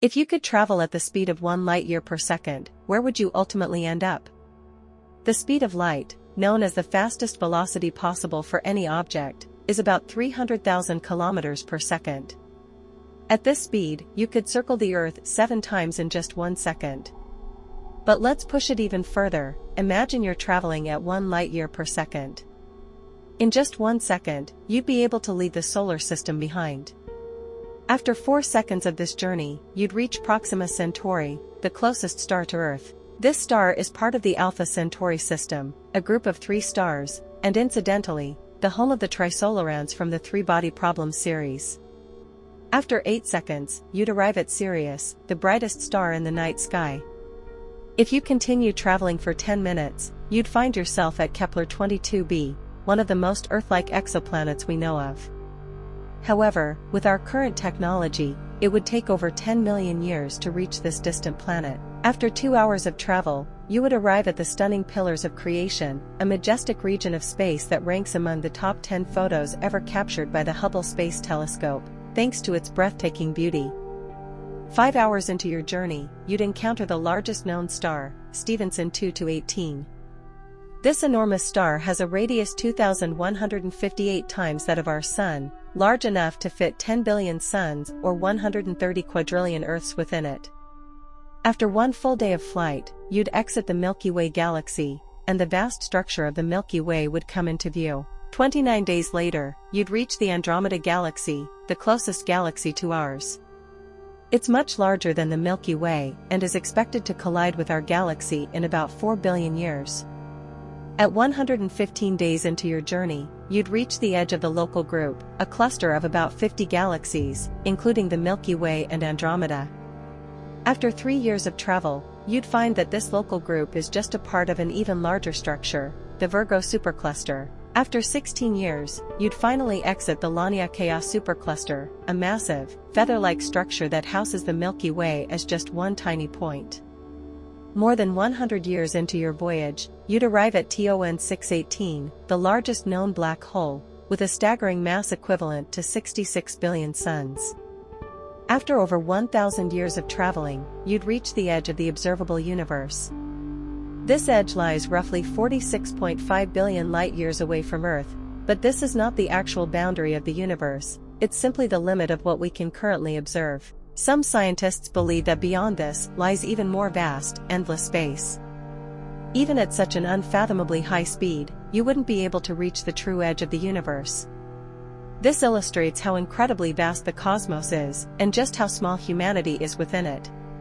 If you could travel at the speed of 1 light-year per second, where would you ultimately end up? The speed of light, known as the fastest velocity possible for any object, is about 300,000 kilometers per second. At this speed, you could circle the Earth 7 times in just 1 second. But let's push it even further. Imagine you're traveling at 1 light-year per second. In just 1 second, you'd be able to leave the solar system behind. After 4 seconds of this journey, you'd reach Proxima Centauri, the closest star to Earth. This star is part of the Alpha Centauri system, a group of 3 stars, and incidentally, the home of the Trisolarans from the Three-Body Problem series. After 8 seconds, you'd arrive at Sirius, the brightest star in the night sky. If you continue traveling for 10 minutes, you'd find yourself at Kepler-22b, one of the most Earth-like exoplanets we know of. However, with our current technology, it would take over 10 million years to reach this distant planet. After 2 hours of travel, you would arrive at the stunning Pillars of Creation, a majestic region of space that ranks among the top 10 photos ever captured by the Hubble Space Telescope, thanks to its breathtaking beauty. 5 hours into your journey, you'd encounter the largest known star, Stephenson 2-18. This enormous star has a radius 2,158 times that of our Sun, large enough to fit 10 billion suns or 130 quadrillion Earths within it. After 1 full day of flight, you'd exit the Milky Way galaxy, and the vast structure of the Milky Way would come into view. 29 days later, you'd reach the Andromeda Galaxy, the closest galaxy to ours. It's much larger than the Milky Way and is expected to collide with our galaxy in about 4 billion years. At 115 days into your journey, you'd reach the edge of the Local Group, a cluster of about 50 galaxies, including the Milky Way and Andromeda. After 3 years of travel, you'd find that this Local Group is just a part of an even larger structure, the Virgo supercluster. After 16 years, you'd finally exit the Laniakea supercluster, a massive, feather-like structure that houses the Milky Way as just one tiny point. More than 100 years into your voyage, you'd arrive at TON 618, the largest known black hole, with a staggering mass equivalent to 66 billion suns. After over 1,000 years of traveling, you'd reach the edge of the observable universe. This edge lies roughly 46.5 billion light-years away from Earth, but this is not the actual boundary of the universe, it's simply the limit of what we can currently observe. Some scientists believe that beyond this lies even more vast, endless space. Even at such an unfathomably high speed, you wouldn't be able to reach the true edge of the universe. This illustrates how incredibly vast the cosmos is, and just how small humanity is within it.